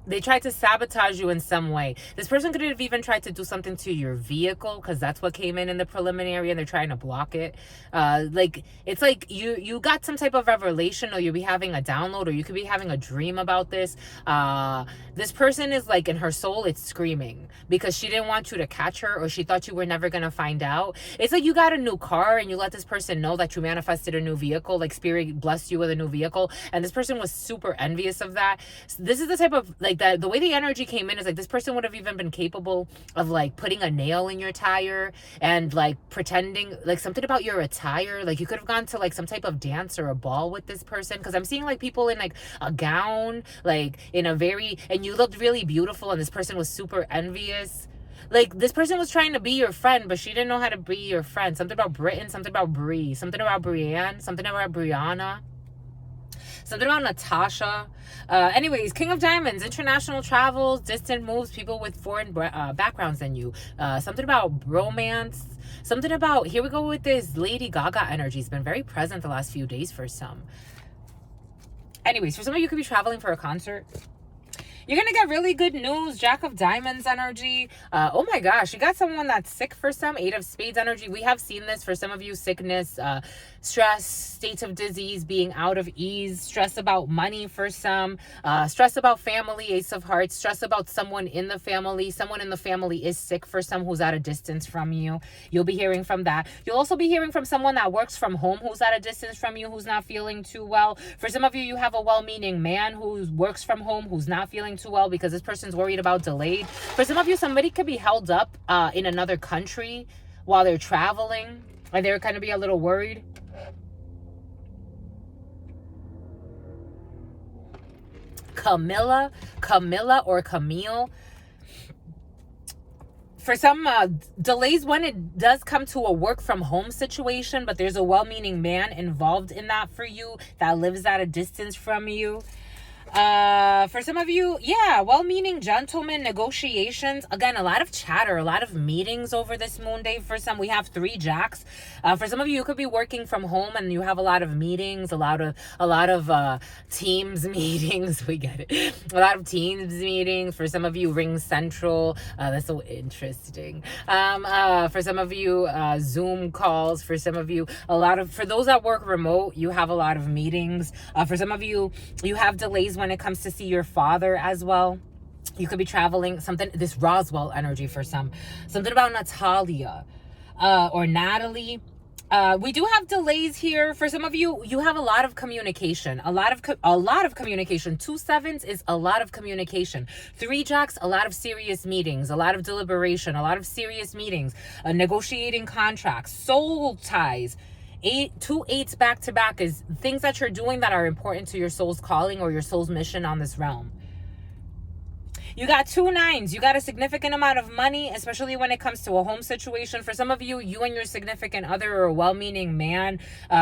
they tried to sabotage you in some way. This person could have even tried to do something to your vehicle, because that's what came in the preliminary, and they're trying to block it. Like, it's like you got some type of revelation, or you'll be having a download, or you could be having a dream about this. This person is like, in her soul, it's screaming because she didn't want you to catch her, or she thought you were never going to find out. It's like you got a new car and you let this person know that you manifested a new vehicle, like spirit blessed you with a new vehicle, and this person was super envious of that. So this is the type of, like, that the way the energy came in is like this person would have even been capable of like putting a nail in your tire and like pretending like something about your attire. Like, you could have gone to like some type of dance or a ball with this person, because I'm seeing like people in like a gown, like in a very, and you looked really beautiful, and this person was super envious. Like, this person was trying to be your friend, but she didn't know how to be your friend. Something about Britain, something about Bree, something about Brienne, something about Brianna, something about Natasha. Anyways, King of Diamonds, international travels, distant moves, people with foreign backgrounds than you. Something about romance. Something about, here we go with this Lady Gaga energy. It's been very present the last few days for some. Anyways, for some of you, could be traveling for a concert. You're going to get really good news. Jack of Diamonds energy. Oh my gosh. You got someone that's sick for some. 8 of Spades energy. We have seen this for some of you. Sickness, stress, states of disease, being out of ease, stress about money for some, stress about family, Ace of Hearts, stress about someone in the family. Someone in the family is sick for some who's at a distance from you. You'll be hearing from that. You'll also be hearing from someone that works from home who's at a distance from you, who's not feeling too well. For some of you, you have a well-meaning man who works from home, who's not feeling going too well because this person's worried about delayed. For some of you, somebody could be held up in another country while they're traveling, and they're kind of be a little worried. Camilla or Camille. For some, delays when it does come to a work from home situation, but there's a well-meaning man involved in that for you that lives at a distance from you. For some of you, yeah, well-meaning gentlemen, negotiations. Again, a lot of chatter, a lot of meetings over this moon day. For some, we have 3 jacks. For some of you, you could be working from home and you have a lot of meetings, a lot of Teams meetings. We get it. A lot of Teams meetings. For some of you, Ring Central. That's so interesting. For some of you, Zoom calls. For some of you, for those that work remote, you have a lot of meetings. For some of you, you have delays when it comes to see your father as well. You could be traveling, this Roswell energy for some, something about Natalia or Natalie. We do have delays here. For some of you, you have a lot of communication, a lot of communication. 2 sevens is a lot of communication. 3 jacks, a lot of serious meetings, a lot of deliberation, a lot of serious meetings, negotiating contracts, soul ties. 2 8s back to back is things that you're doing that are important to your soul's calling or your soul's mission on this realm. You got 2 9s. You got a significant amount of money, especially when it comes to a home situation. For some of you, you and your significant other or a well-meaning man.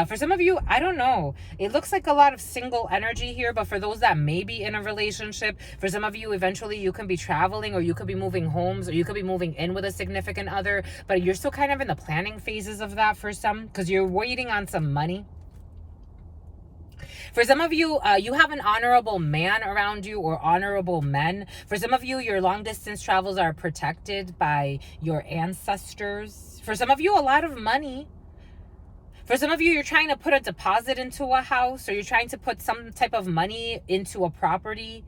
For some of you, I don't know. It looks like a lot of single energy here, but for those that may be in a relationship, for some of you, eventually you can be traveling or you could be moving homes or you could be moving in with a significant other, but you're still kind of in the planning phases of that for some because you're waiting on some money. For some of you, you have an honorable man around you or honorable men. For some of you, your long distance travels are protected by your ancestors. For some of you, a lot of money. For some of you, you're trying to put a deposit into a house or you're trying to put some type of money into a property.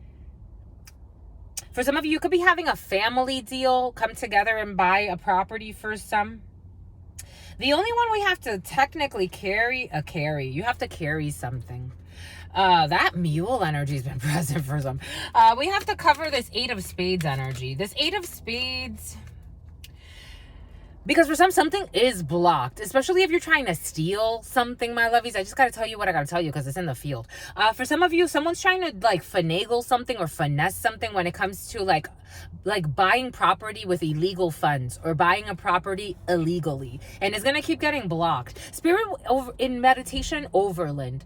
For some of you, you could be having a family deal, come together and buy a property for some. The only one we have to technically carry, you have to carry something. That mule energy has been present for some. We have to cover this 8 of Spades energy. This 8 of Spades, because for some, something is blocked, especially if you're trying to steal something, my lovies. I just got to tell you what I got to tell you because it's in the field. For some of you, someone's trying to like finagle something or finesse something when it comes to like buying property with illegal funds or buying a property illegally, and it's going to keep getting blocked. Spirit in meditation overland,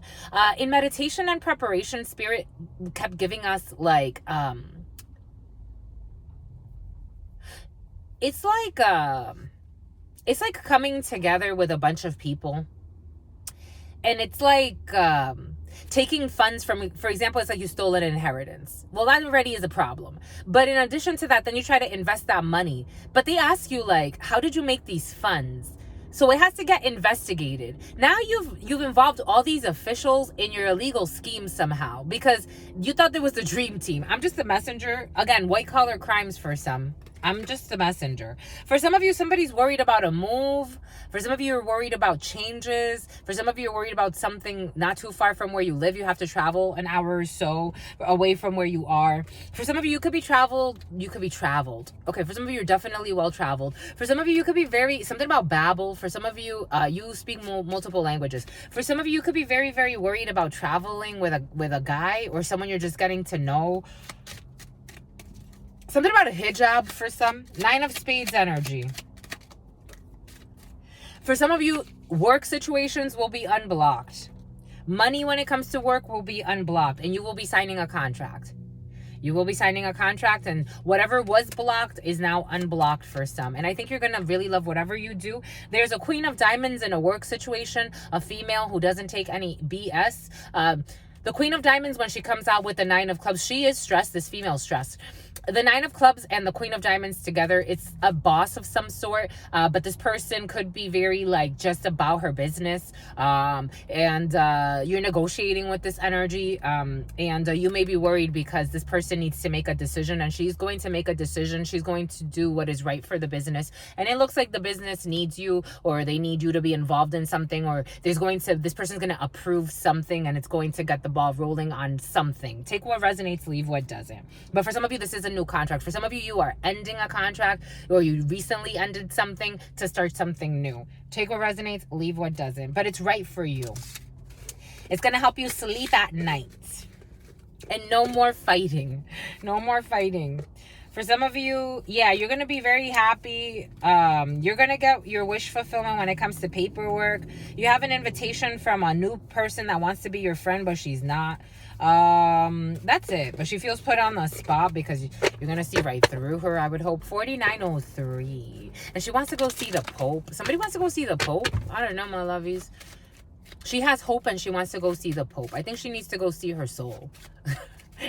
in meditation and preparation, Spirit kept giving us like it's like coming together with a bunch of people, and it's like taking funds from, for example, it's like you stole an inheritance. Well, that already is a problem. But in addition to that, then you try to invest that money. But they ask you like, how did you make these funds? So it has to get investigated. Now you've involved all these officials in your illegal scheme somehow because you thought there was the dream team. I'm just the messenger. Again, white collar crimes for some. I'm just the messenger. For some of you, somebody's worried about a move. For some of you, you're worried about changes. For some of you, you're worried about something not too far from where you live. You have to travel an hour or so away from where you are. For some of you, you could be traveled. Okay, for some of you, you're definitely well traveled. For some of you, you could be something about babble. For some of you, you speak multiple languages. For some of you, you could be very, very worried about traveling with a guy or someone you're just getting to know. Something about a hijab for some. 9 of Spades energy. For some of you, work situations will be unblocked. Money when it comes to work will be unblocked. And you will be signing a contract. You will be signing a contract. And whatever was blocked is now unblocked for some. And I think you're going to really love whatever you do. There's a Queen of Diamonds in a work situation. A female who doesn't take any BS. The Queen of Diamonds, when she comes out with the 9 of Clubs, she is stressed. This female is stressed. The Nine of Clubs and the Queen of Diamonds together, it's a boss of some sort, but this person could be very like just about her business, and you're negotiating with this energy, and you may be worried because this person needs to make a decision, and she's going to make a decision. She's going to do what is right for the business, and it looks like the business needs you, or they need you to be involved in something, or this person's going to approve something, and it's going to get the ball rolling on something. Take what resonates, leave what doesn't. But for some of you, this is a new contract. For some of you, you are ending a contract, or you recently ended something to start something new. Take what resonates, leave what doesn't. But it's right for you. It's going to help you sleep at night. And no more fighting. No more fighting. For some of you, yeah, you're going to be very happy. You're going to get your wish fulfillment when it comes to paperwork. You have an invitation from a new person that wants to be your friend, but she's not. That's it. But she feels put on the spot because you're going to see right through her, I would hope. 4903. And she wants to go see the Pope. Somebody wants to go see the Pope. I don't know, my lovies. She has hope and she wants to go see the Pope. I think she needs to go see her soul.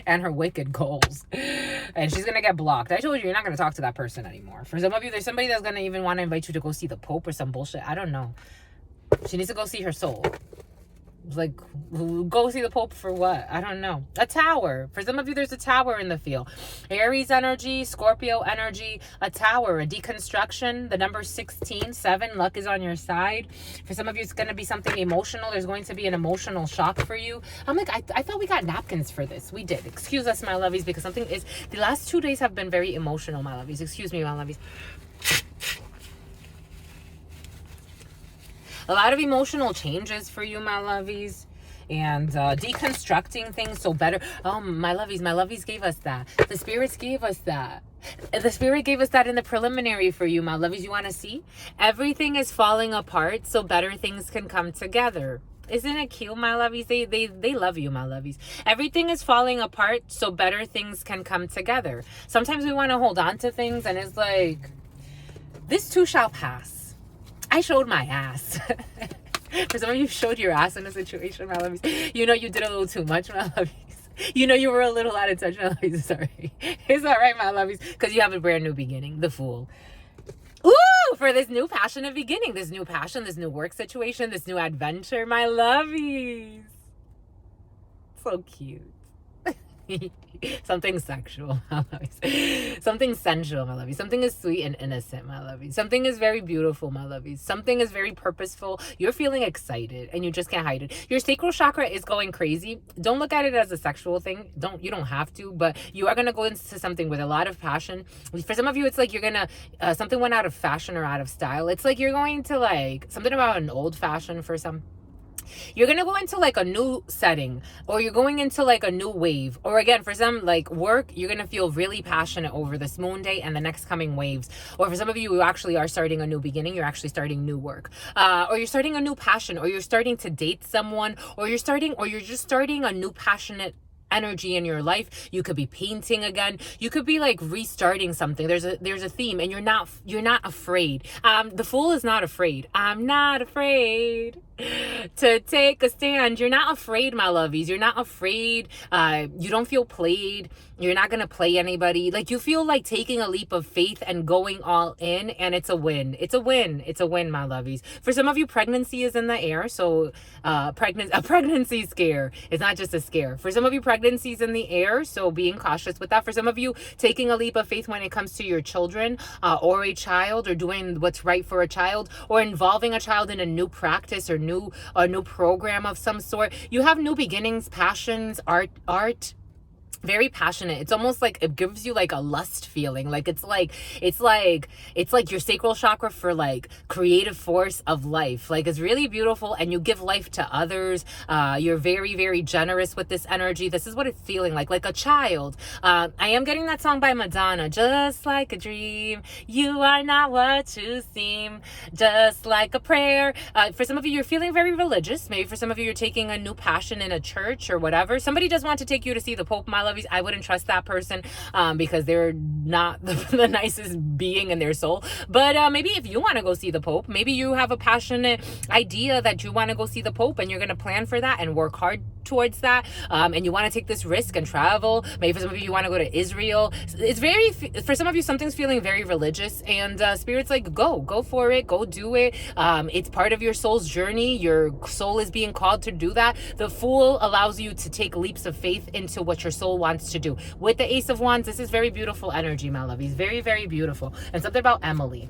And her wicked goals. And she's going to get blocked. I told you, you're not going to talk to that person anymore. For some of you, there's somebody that's going to even want to invite you to go see the Pope or some bullshit. I don't know. She needs to go see her soul. Like, go see the Pope for what? I don't know. A tower. For some of you, there's a tower in the field. Aries energy, Scorpio energy, a tower, a deconstruction. The number 16, 7, luck is on your side. For some of you, it's going to be something emotional. There's going to be an emotional shock for you. I'm like, I thought we got napkins for this. We did. Excuse us, my lovies, because something is... The last 2 days have been very emotional, my lovies. Excuse me, my lovies. A lot of emotional changes for you, my lovies. And deconstructing things so better. Oh, my lovies gave us that. The spirits gave us that. The spirit gave us that in the preliminary for you, my lovies. You want to see? Everything is falling apart so better things can come together. Isn't it cute, my lovies? They love you, my lovies. Everything is falling apart so better things can come together. Sometimes we want to hold on to things and it's like, this too shall pass. I showed my ass. For some of you, showed your ass in a situation, my lovies. You know you did a little too much, my lovies. You know you were a little out of touch, my lovies. Sorry. It's all right, my lovies, because you have a brand new beginning. The Fool. Ooh, for this new passionate beginning, this new passion, this new work situation, this new adventure, my lovies. So cute. Something sexual, my lovies. Something sensual, my lovies. Something is sweet and innocent, my lovies. Something is very beautiful, my lovies. Something is very purposeful. You're feeling excited and you just can't hide it. Your sacral chakra is going crazy. Don't look at it as a sexual thing. You don't have to, but you are going to go into something with a lot of passion. For some of you, it's like you're going to, something went out of fashion or out of style. It's like you're going to like, something about an old fashion for some. You're going to go into like a new setting, or you're going into like a new wave, or again, for some like work, you're going to feel really passionate over this moon day and the next coming waves. Or for some of you who actually are starting a new beginning, you're actually starting new work, or you're starting a new passion, or you're starting to date someone, or you're just starting a new passionate energy in your life. You could be painting again. You could be like restarting something. There's a theme, and you're not afraid. The Fool is not afraid. I'm not afraid to take a stand. You're not afraid, my lovies. You're not afraid. You don't feel played. You're not gonna play anybody. Like, you feel like taking a leap of faith and going all in, and it's a win. It's a win. It's a win, my lovies. For some of you, pregnancy is in the air, so a pregnancy scare. It's not just a scare. For some of you, pregnancy is in the air, so being cautious with that. For some of you, taking a leap of faith when it comes to your children, or a child, or doing what's right for a child, or involving a child in a new practice or a new program of some sort. You have new beginnings, passions, art. Very passionate. It's almost like it gives you like a lust feeling. Like it's like your sacral chakra for like creative force of life. Like, it's really beautiful, and you give life to others. You're very, very generous with this energy. This is what it's feeling like a child. I am getting that song by Madonna, just like a dream. You are not what you seem, just like a prayer. For some of you, you're feeling very religious. Maybe for some of you, you're taking a new passion in a church or whatever. Somebody does want to take you to see the Pope, my lovies. I wouldn't trust that person because they're not the nicest being in their soul. But maybe if you want to go see the Pope, maybe you have a passionate idea that you want to go see the Pope, and you're going to plan for that and work hard towards that, and you want to take this risk and travel. Maybe for some of you want to go to Israel. It's very, for some of you, something's feeling very religious, and Spirit's like, go for it, go do it. It's part of your soul's journey. Your soul is being called to do that. The Fool allows you to take leaps of faith into what your soul wants to do. With the Ace of Wands, this is very beautiful energy, my lovies. Very, very beautiful. And something about Emily.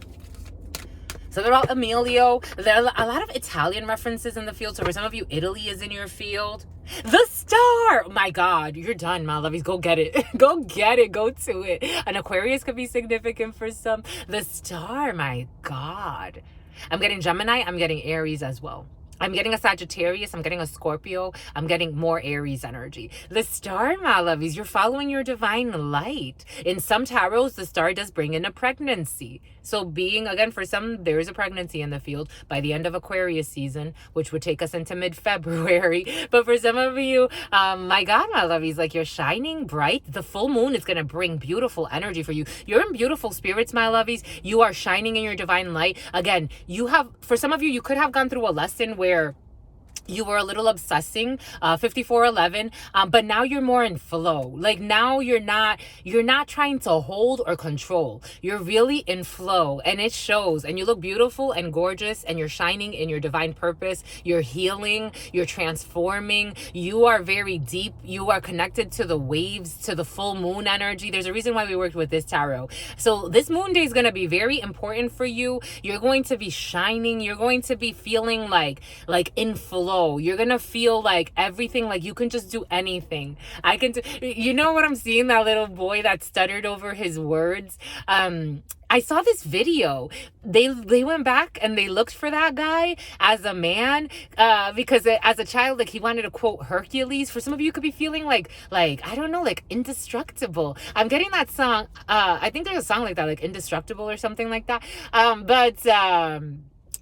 Something about Emilio. There are a lot of Italian references in the field. So for some of you, Italy is in your field. The Star. Oh my God, you're done, my lovies. Go get it. Go get it. Go to it. An Aquarius could be significant for some. The Star, my God. I'm getting Gemini. I'm getting Aries as well. I'm getting a Sagittarius. I'm getting a Scorpio. I'm getting more Aries energy. The Star, my lovies, you're following your divine light. In some tarots, the Star does bring in a pregnancy. So being, again, for some, there is a pregnancy in the field by the end of Aquarius season, which would take us into mid-February. But for some of you, my God, my lovies, like you're shining bright. The full moon is going to bring beautiful energy for you. You're in beautiful spirits, my lovies. You are shining in your divine light. Again, you have, for some of you, you could have gone through a lesson where you were a little obsessing, 5411, but now you're more in flow. Like now you're not trying to hold or control. You're really in flow, and it shows, and you look beautiful and gorgeous, and you're shining in your divine purpose. You're healing, you're transforming. You are very deep. You are connected to the waves, to the full moon energy. There's a reason why we worked with this tarot. So this moon day is going to be very important for you. You're going to be shining. You're going to be feeling like in flow. You're gonna feel like everything, like you can just do anything. You know what I'm seeing? That little boy that stuttered over his words. I saw this video. They went back and they looked for that guy as a man, because as a child, like he wanted to quote Hercules. For some of you, could be feeling like I don't know, like indestructible. I'm getting that song. I think there's a song like that, like Indestructible or something like that.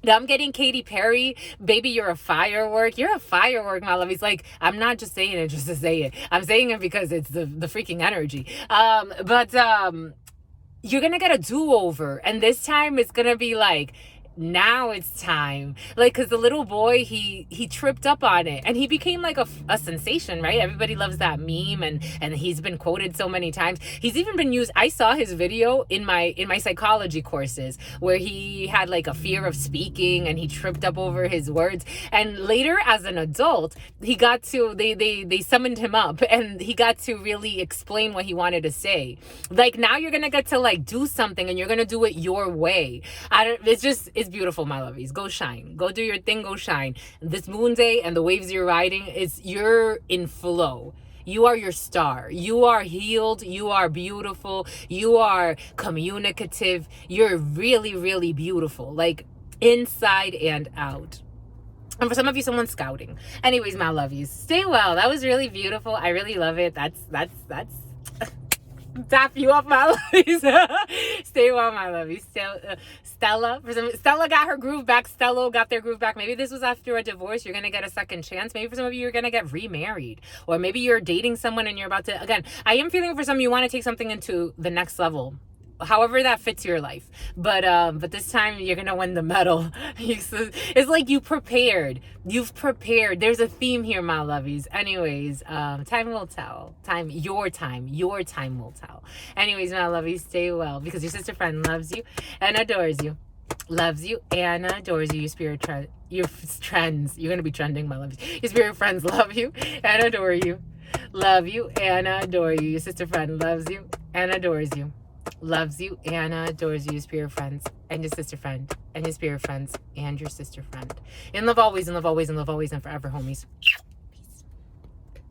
I'm getting Katy Perry, Baby, You're a Firework. You're a firework, my love. He's like, I'm not just saying it just to say it. I'm saying it because it's the freaking energy. You're going to get a do-over. And this time it's going to be like, now it's time. Like, because the little boy, he tripped up on it and he became like a sensation, right? Everybody loves that meme, and he's been quoted so many times. He's even been used. I saw his video in my psychology courses where he had like a fear of speaking and he tripped up over his words. And later as an adult, he got to, they summoned him up and he got to really explain what he wanted to say. Like now you're going to get to like do something and you're going to do it your way. It's beautiful, my lovies. Go shine. Go do your thing. Go shine. This moon day and the waves you're riding, you're in flow. You are your star. You are healed. You are beautiful. You are communicative. You're really, really beautiful. Like inside and out. And for some of you, someone's scouting. Anyways, my lovies, stay well. That was really beautiful. I really love it. That's tap you up, my lovies. Stay well, my lovies. Stella got her groove back. Stella got their groove back. Maybe this was after a divorce. You're gonna get a second chance. Maybe for some of you, you're gonna get remarried, or maybe you're dating someone and you're about to. Again, I am feeling for some you want to take something into the next level, however that fits your life. But this time you're gonna win the medal. It's like you've prepared. There's a theme here, my lovies. Anyways, time will tell. Your time will tell. Anyways, my lovies, stay well, because your sister friend loves you and adores you. Loves you and adores you. Your trends. You're gonna be trending, my lovies. Your spirit friends love you and adore you. Love you and adore you. Your sister friend loves you and adores you. Loves you and adores you, your spirit friends, and your sister friend, and your spirit friends, and your sister friend. In love always, in love always, in love always, and forever, homies.